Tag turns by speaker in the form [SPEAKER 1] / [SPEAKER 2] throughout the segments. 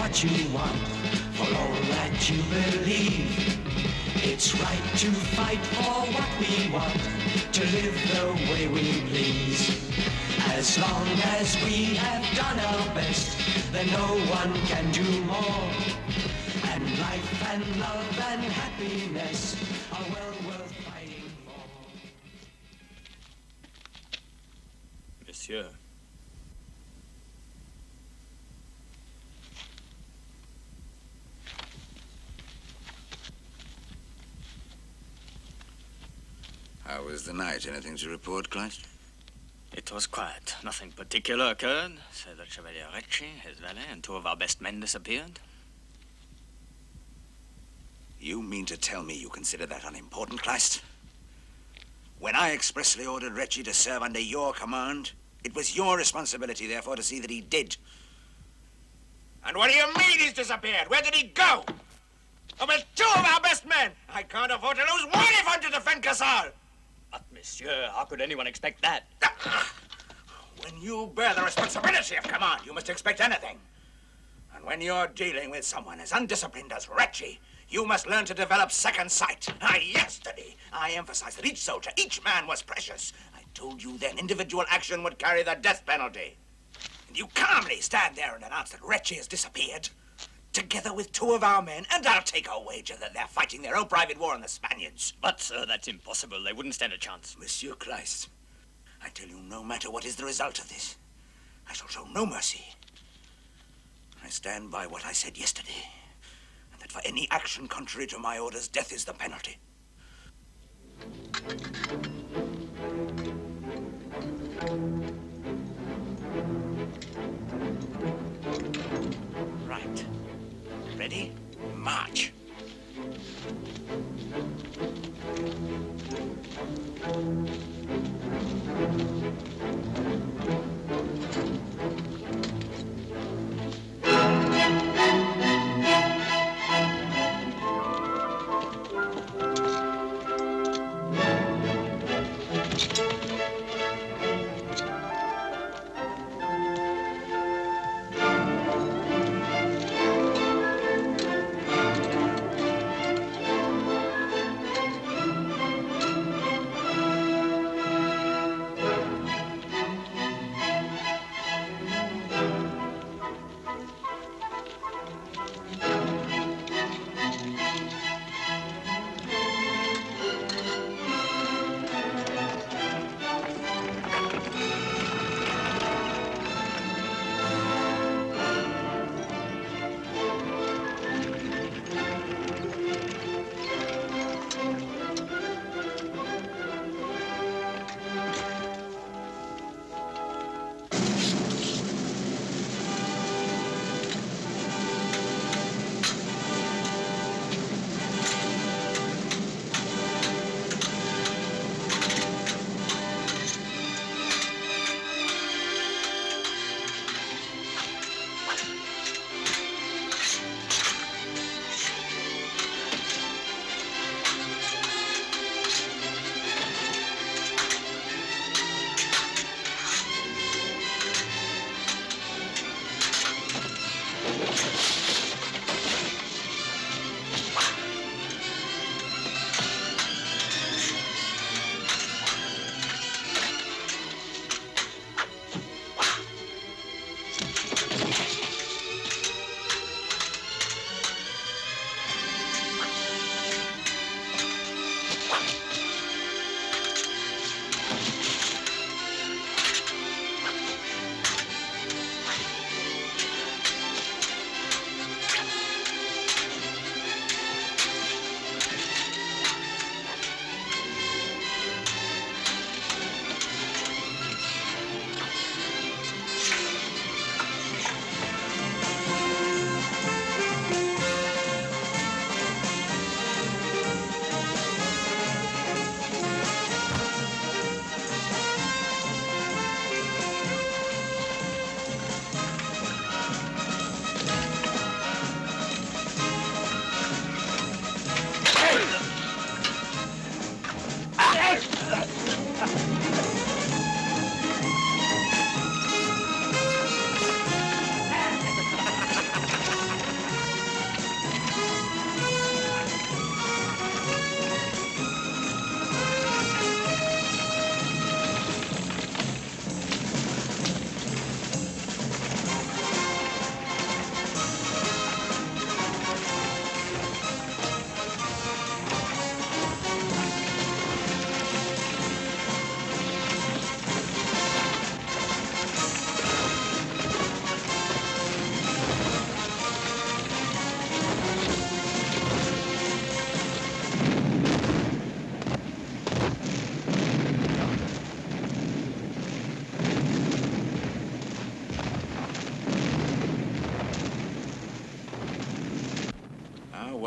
[SPEAKER 1] what you want, for all that you believe. It's right to fight for what we want, to live the way we please. As long as we have done our best, then no one can do more. And life and love and happiness are well worth fighting for.
[SPEAKER 2] Monsieur.
[SPEAKER 3] How was the night? Anything to report, Kleist?
[SPEAKER 2] It was quiet. Nothing particular occurred. So that Chevalier Recci, his valet, and 2 of our best men disappeared.
[SPEAKER 3] You mean to tell me you consider that unimportant, Kleist? When I expressly ordered Recci to serve under your command, it was your responsibility, therefore, to see that he did. And what do you mean he's disappeared? Where did he go? Oh, with 2 of our best men! I can't afford to lose one if I'm to defend Casal!
[SPEAKER 2] But, monsieur, how could anyone expect that?
[SPEAKER 3] When you bear the responsibility of command, you must expect anything. And when you're dealing with someone as undisciplined as Recci, you must learn to develop second sight. Yesterday, I emphasized that each soldier, each man was precious. I told you then individual action would carry the death penalty. And you calmly stand there and announce that Recci has disappeared, together with 2 of our men, and I'll take a wager that they're fighting their own private war on the Spaniards.
[SPEAKER 2] But, sir, that's impossible. They wouldn't stand a chance.
[SPEAKER 3] Monsieur Kleist, I tell you, no matter what is the result of this, I shall show no mercy. I stand by what I said yesterday, and that for any action contrary to my orders, death is the penalty. Right. Ready? March.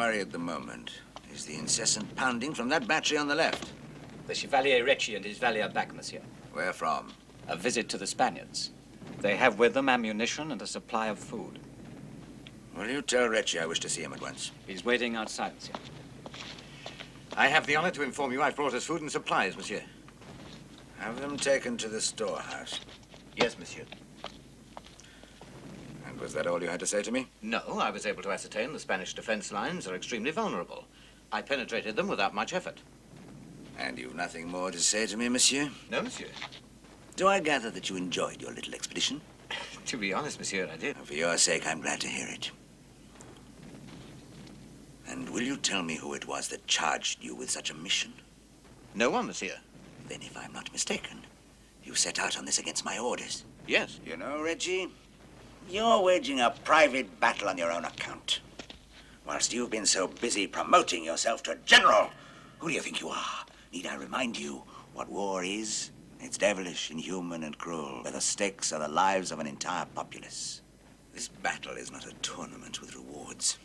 [SPEAKER 3] worry at the moment is the incessant pounding from that battery on the left.
[SPEAKER 4] The Chevalier Recci and his valet are back, monsieur.
[SPEAKER 3] Where from?
[SPEAKER 4] A visit to the Spaniards. They have with them ammunition and a supply of food.
[SPEAKER 3] Will you tell Recci I wish to see him at once?
[SPEAKER 4] He's waiting outside, monsieur.
[SPEAKER 5] I have the honor to inform you I've brought us food and supplies, monsieur.
[SPEAKER 3] Have them taken to the storehouse.
[SPEAKER 5] Yes, monsieur.
[SPEAKER 3] And was that all you had to say to me?
[SPEAKER 5] No, I was able to ascertain the Spanish defense lines are extremely vulnerable. I penetrated them without much effort.
[SPEAKER 3] And you've nothing more to say to me, monsieur?
[SPEAKER 5] No, monsieur.
[SPEAKER 3] Do I gather that you enjoyed your little expedition?
[SPEAKER 5] To be honest, monsieur, I did.
[SPEAKER 3] For your sake, I'm glad to hear it. And will you tell me who it was that charged you with such a mission?
[SPEAKER 5] No one, monsieur.
[SPEAKER 3] Then, if I'm not mistaken, you set out on this against my orders.
[SPEAKER 5] Yes.
[SPEAKER 3] You know, Reggie, you're waging a private battle on your own account. Whilst you've been so busy promoting yourself to general, who do you think you are? Need I remind you what war is? It's devilish, inhuman, and cruel, where the stakes are the lives of an entire populace. This battle is not a tournament with rewards.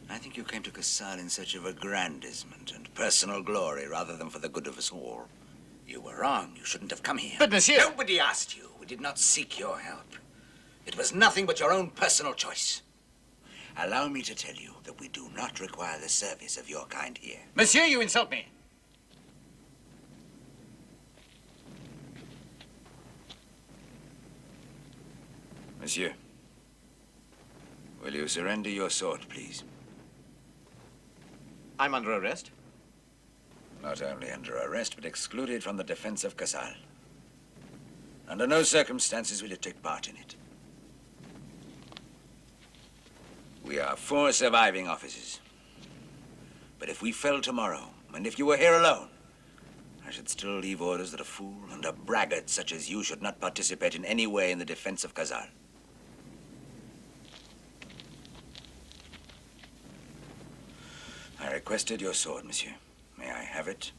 [SPEAKER 3] I think you came to Casal in search of aggrandizement and personal glory rather than for the good of us all. You were wrong. You shouldn't have come here.
[SPEAKER 5] But, monsieur...
[SPEAKER 3] Nobody asked you. We did not seek your help. It was nothing but your own personal choice. Allow me to tell you that we do not require the service of your kind here.
[SPEAKER 5] Monsieur, you insult me.
[SPEAKER 3] Monsieur, will you surrender your sword, please?
[SPEAKER 5] I'm under arrest.
[SPEAKER 3] Not only under arrest, but excluded from the defense of Casal. Under no circumstances will you take part in it. We are 4 surviving officers. But if we fell tomorrow, and if you were here alone, I should still leave orders that a fool and a braggart such as you should not participate in any way in the defense of Casal. I requested your sword, monsieur. May I have it?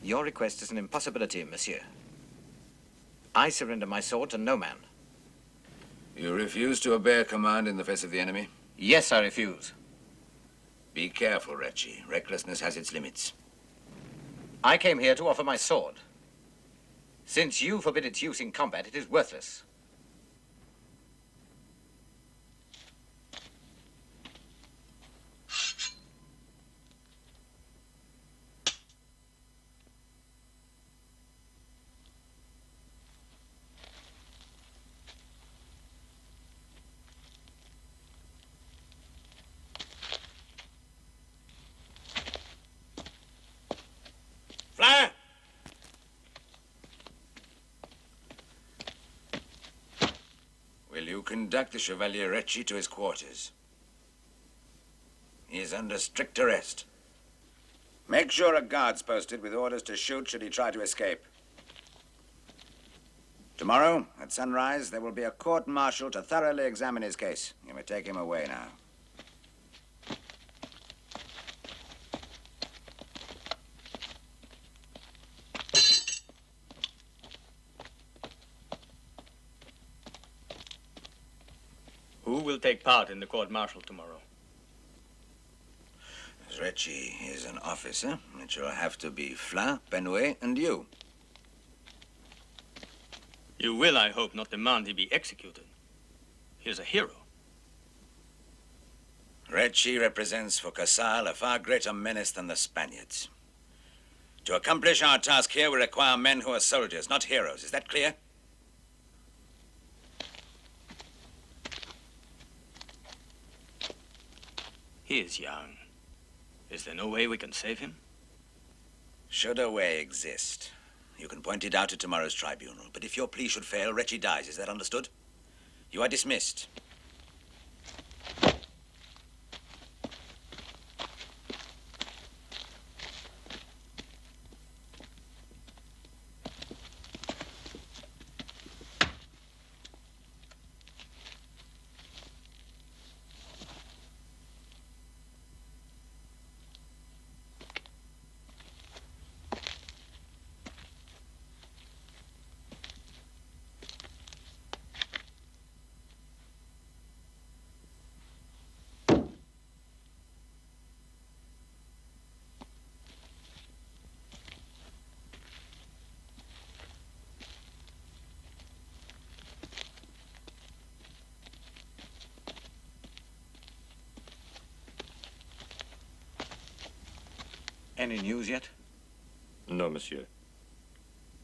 [SPEAKER 5] Your request is an impossibility, monsieur. I surrender my sword to no man.
[SPEAKER 3] You refuse to obey a command in the face of the enemy?
[SPEAKER 5] Yes, I refuse.
[SPEAKER 3] Be careful, Recci. Recklessness has its limits.
[SPEAKER 5] I came here to offer my sword. Since you forbid its use in combat, it is worthless.
[SPEAKER 3] Fly! Will you conduct the Chevalier Recci to his quarters? He is under strict arrest. Make sure a guard's posted with orders to shoot should he try to escape. Tomorrow, at sunrise, there will be a court-martial to thoroughly examine his case. You may take him away now.
[SPEAKER 2] Who will take part in the court-martial tomorrow?
[SPEAKER 3] As Recci is an officer, it shall have to be Flin, Penouet, and you.
[SPEAKER 2] You will, I hope, not demand he be executed. He is a hero.
[SPEAKER 3] Recci represents for Casal a far greater menace than the Spaniards. To accomplish our task here, we require men who are soldiers, not heroes. Is that clear?
[SPEAKER 2] He is young. Is there no way we can save him?
[SPEAKER 3] Should a way exist, you can point it out at tomorrow's tribunal. But if your plea should fail, Recci dies. Is that understood? You are dismissed.
[SPEAKER 5] Any news yet?
[SPEAKER 6] No, monsieur.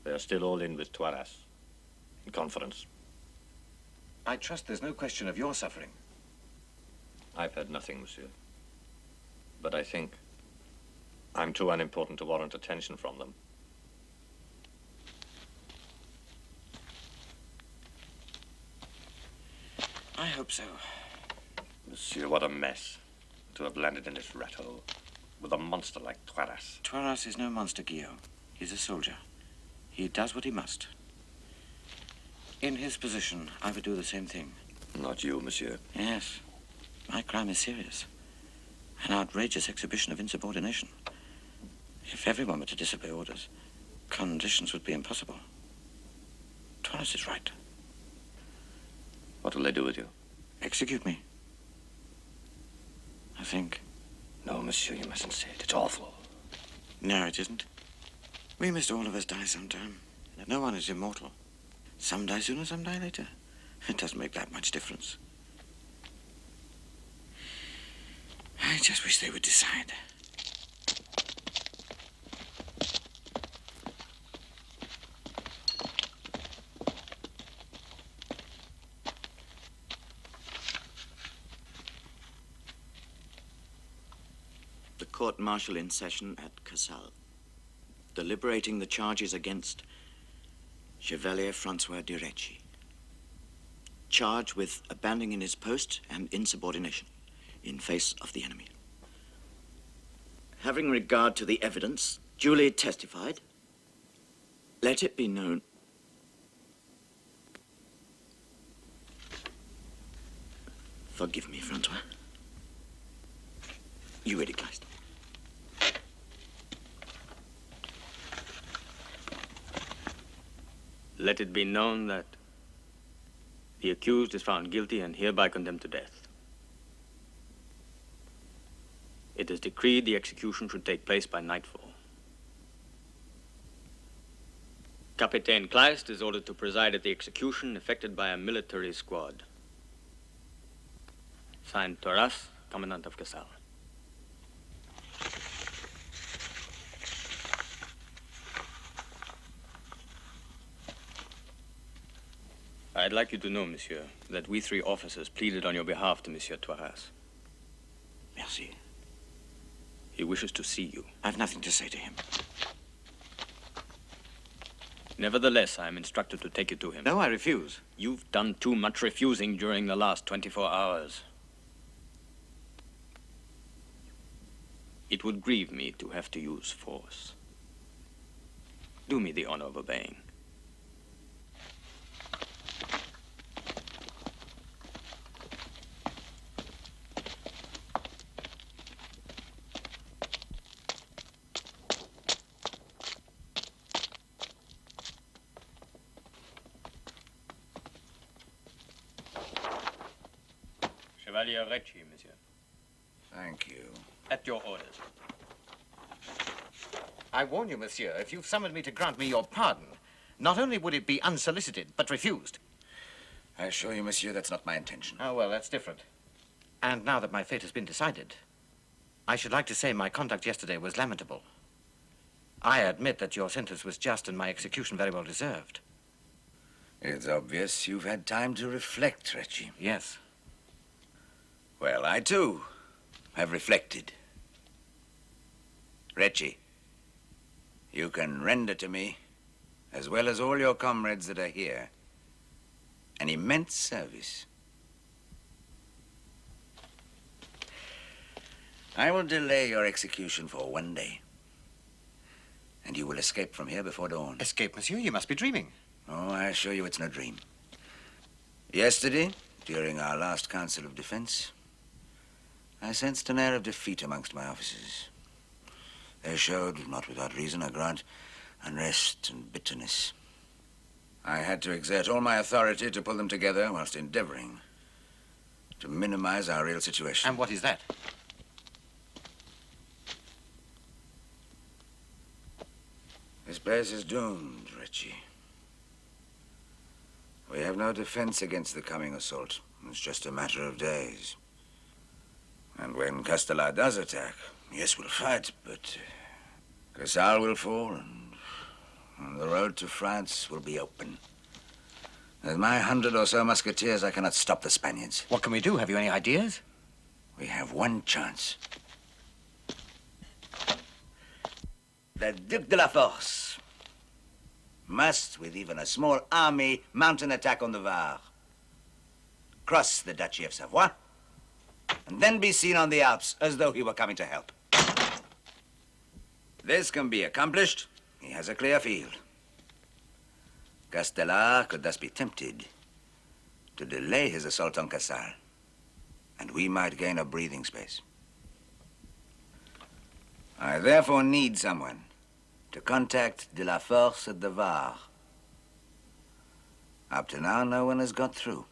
[SPEAKER 6] They are still all in with Toiras. In conference.
[SPEAKER 5] I trust there's no question of your suffering.
[SPEAKER 6] I've heard nothing, monsieur. But I think I'm too unimportant to warrant attention from them.
[SPEAKER 5] I hope so.
[SPEAKER 6] Monsieur, what a mess to have landed in this rat hole with a monster like Toiras.
[SPEAKER 7] Toiras is no monster, Guillaume. He's a soldier. He does what he must. In his position, I would do the same thing.
[SPEAKER 6] Not you, monsieur.
[SPEAKER 7] Yes. My crime is serious. An outrageous exhibition of insubordination. If everyone were to disobey orders, conditions would be impossible. Toiras is right.
[SPEAKER 6] What will they do with you?
[SPEAKER 7] Execute me. I think.
[SPEAKER 6] No, monsieur, you mustn't say it. It's awful.
[SPEAKER 7] No, it isn't. We must all of us die sometime. No one is immortal. Some die sooner, some die later. It doesn't make that much difference. I just wish they would decide.
[SPEAKER 8] The court-martial in session at Casal, deliberating the charges against Chevalier Francois de Recci, charged with abandoning his post and insubordination in face of the enemy. Having regard to the evidence duly testified, let it be known Forgive me, Francois. You ready, Kleist?
[SPEAKER 2] Let it be known that the accused is found guilty and hereby condemned to death. It is decreed the execution should take place by nightfall. Capitaine Kleist is ordered to preside at the execution effected by a military squad. Signed, Toiras, Commandant of Casal. I'd like you to know, monsieur, that we 3 officers pleaded on your behalf to Monsieur Toiras.
[SPEAKER 7] Merci.
[SPEAKER 2] He wishes to see you.
[SPEAKER 7] I've nothing to say to him.
[SPEAKER 2] Nevertheless, I am instructed to take you to him.
[SPEAKER 7] No, I refuse.
[SPEAKER 2] You've done too much refusing during the last 24 hours. It would grieve me to have to use force. Do me the honor of obeying. Chevalier Recci, monsieur.
[SPEAKER 3] Thank you.
[SPEAKER 2] At your orders.
[SPEAKER 5] I warn you, monsieur, if you've summoned me to grant me your pardon, not only would it be unsolicited, but refused.
[SPEAKER 3] I assure you, monsieur, that's not my intention.
[SPEAKER 5] Oh, well, that's different. And now that my fate has been decided, I should like to say my conduct yesterday was lamentable. I admit that your sentence was just and my execution very well deserved.
[SPEAKER 3] It's obvious you've had time to reflect, Recci.
[SPEAKER 5] Yes.
[SPEAKER 3] Well, I, too, have reflected. Recci, you can render to me, as well as all your comrades that are here, an immense service. I will delay your execution for 1 day, and you will escape from here before dawn.
[SPEAKER 5] Escape, monsieur? You must be dreaming.
[SPEAKER 3] Oh, I assure you it's no dream. Yesterday, during our last council of defense, I sensed an air of defeat amongst my officers. They showed, not without reason, I grant, unrest and bitterness. I had to exert all my authority to pull them together whilst endeavoring to minimize our real situation.
[SPEAKER 5] And what is that?
[SPEAKER 3] This place is doomed, Recci. We have no defense against the coming assault. It's just a matter of days. And when Castellar does attack, yes, we'll fight, but Casal will fall, and the road to France will be open. With my 100 or so musketeers, I cannot stop the Spaniards.
[SPEAKER 5] What can we do? Have you any ideas?
[SPEAKER 3] We have one chance. The Duc de la Force must, with even a small army, mount an attack on the Var, cross the Duchy of Savoy, and then be seen on the Alps as though he were coming to help. This can be accomplished. He has a clear field. Castelar could thus be tempted to delay his assault on Casal, and we might gain a breathing space. I therefore need someone to contact de la Force at the Var. Up to now, no one has got through.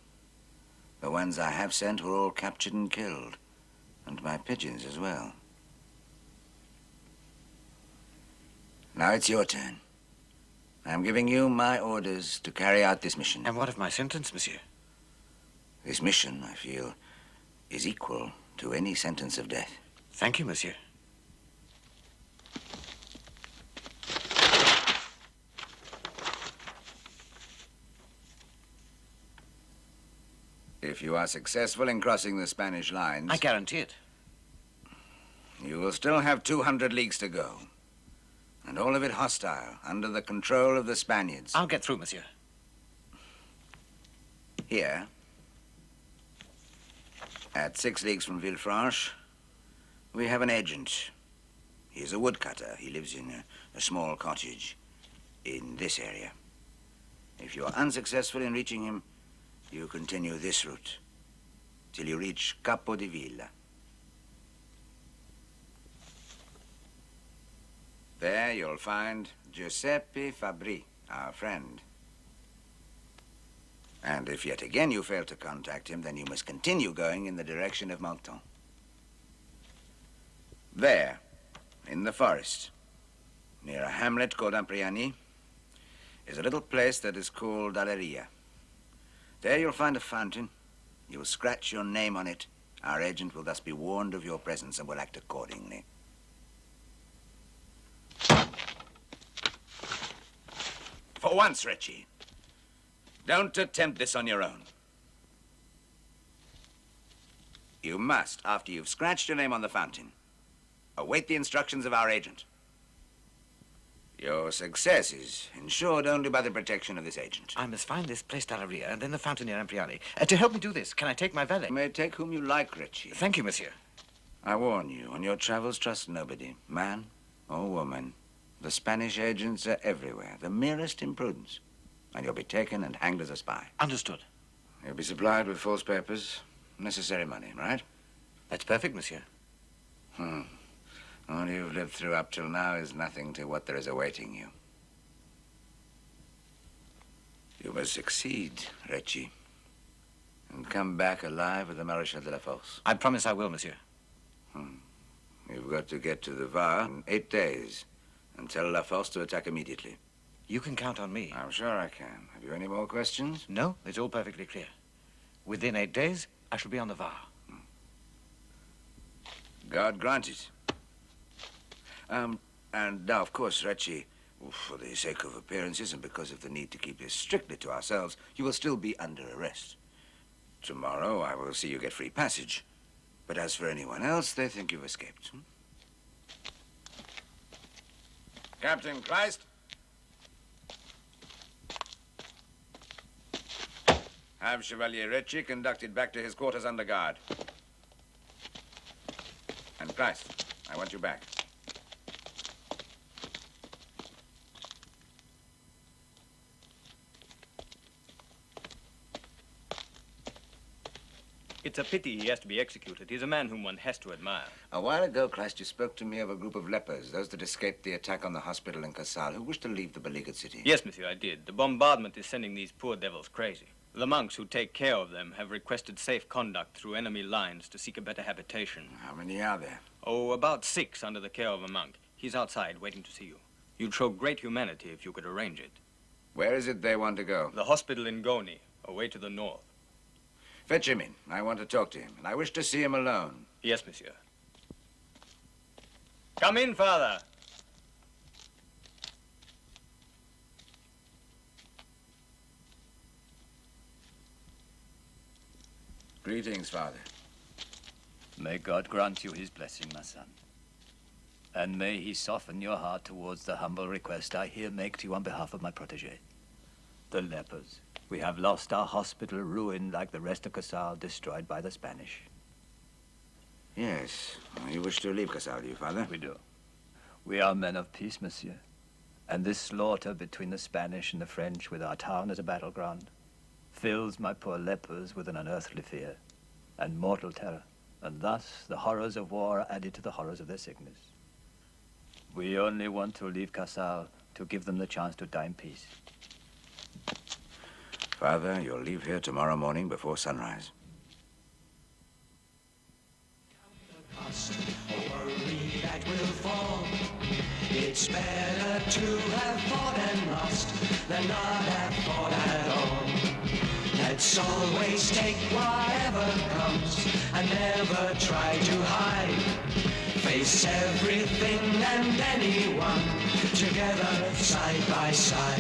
[SPEAKER 3] The ones I have sent were all captured and killed, and my pigeons as well. Now it's your turn. I'm giving you my orders to carry out this mission.
[SPEAKER 5] And what of my sentence, monsieur?
[SPEAKER 3] This mission, I feel, is equal to any sentence of death.
[SPEAKER 5] Thank you, monsieur.
[SPEAKER 3] If you are successful in crossing the Spanish lines,
[SPEAKER 5] I guarantee it.
[SPEAKER 3] you will still have 200 leagues to go. And all of it hostile, under the control of the Spaniards.
[SPEAKER 5] I'll get through, monsieur.
[SPEAKER 3] Here, at 6 leagues from Villefranche, we have an agent. He's a woodcutter. He lives in a small cottage in this area. If you are unsuccessful in reaching him, you continue this route till you reach Capo di Villa. There you'll find Giuseppe Fabri, our friend. And if yet again you fail to contact him, then you must continue going in the direction of Menton. There, in the forest, near a hamlet called Ampriani, is a little place that is called Alleria. There you'll find a fountain. You'll scratch your name on it. Our agent will thus be warned of your presence and will act accordingly. For once, Recci, don't attempt this on your own. You must, after you've scratched your name on the fountain, await the instructions of our agent. Your success is ensured only by the protection of this agent.
[SPEAKER 5] I must find this place d'Alleria and then the fountain near Ampriani. To help me do this, can I take my valet?
[SPEAKER 3] You may take whom you like, Recci.
[SPEAKER 5] Thank you, monsieur.
[SPEAKER 3] I warn you, on your travels, trust nobody, man or woman. The Spanish agents are everywhere. The merest imprudence, and you'll be taken and hanged as a spy.
[SPEAKER 5] Understood.
[SPEAKER 3] You'll be supplied with false papers, necessary money, right?
[SPEAKER 5] That's perfect, monsieur.
[SPEAKER 3] All you've lived through up till now is nothing to what there is awaiting you. You must succeed, Recci, and come back alive with the Marechal de la Force.
[SPEAKER 5] I promise I will, monsieur.
[SPEAKER 3] You've got to get to the Var in 8 days and tell La Force to attack immediately.
[SPEAKER 5] You can count on me.
[SPEAKER 3] I'm sure I can. Have you any more questions?
[SPEAKER 5] No, it's all perfectly clear. Within 8 days, I shall be on the Var.
[SPEAKER 3] God grant it. And now, of course, Recci, for the sake of appearances and because of the need to keep this strictly to ourselves, you will still be under arrest. Tomorrow, I will see you get free passage. But as for anyone else, they think you've escaped. Captain Christ? Have Chevalier Recci conducted back to his quarters under guard. And Christ, I want you back.
[SPEAKER 2] It's a pity he has to be executed. He's a man whom one has to admire.
[SPEAKER 3] A while ago, Christ, you spoke to me of a group of lepers, those that escaped the attack on the hospital in Casal, who wished to leave the beleaguered city.
[SPEAKER 2] Yes, monsieur, I did. The bombardment is sending these poor devils crazy. The monks who take care of them have requested safe conduct through enemy lines to seek a better habitation.
[SPEAKER 3] How many are there?
[SPEAKER 2] Oh, about 6 under the care of a monk. He's outside waiting to see you. You'd show great humanity if you could arrange it.
[SPEAKER 3] Where is it they want to go?
[SPEAKER 2] The hospital in Goni, away to the north.
[SPEAKER 3] Fetch him in. I want to talk to him, and I wish to see him alone.
[SPEAKER 2] Yes, monsieur. Come in, father.
[SPEAKER 9] Greetings, Father.
[SPEAKER 10] May God grant you his blessing, my son. And may he soften your heart towards the humble request I here make to you on behalf of my protege. The lepers. We have lost our hospital, ruined like the rest of Casal, destroyed by the Spanish.
[SPEAKER 9] Yes. You wish to leave Casal, do you, Father?
[SPEAKER 10] We do. We are men of peace, monsieur. And this slaughter between the Spanish and the French, with our town as a battleground, fills my poor lepers with an unearthly fear and mortal terror. And thus the horrors of war are added to the horrors of their sickness. We only want to leave Casal to give them the chance to die in peace.
[SPEAKER 9] Father, you'll leave here tomorrow morning before sunrise.
[SPEAKER 1] Cost a worry that will fall. It's better to have fought and lost than not have fought at all. Let's always take whatever comes and never try to hide. Face everything and anyone together side by side.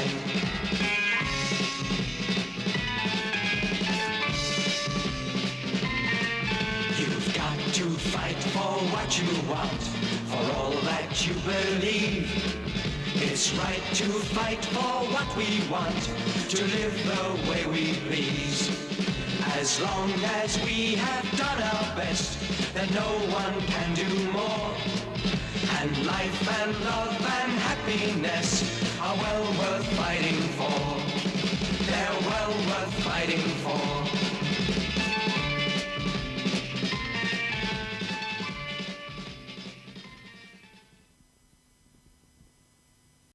[SPEAKER 1] You've got to fight for what you want, for all that you believe. It's right to fight for what we want, to live the way we please. As long as we have done our best, then no one can do more. And life and love and happiness are well worth fighting for. They're well worth fighting for.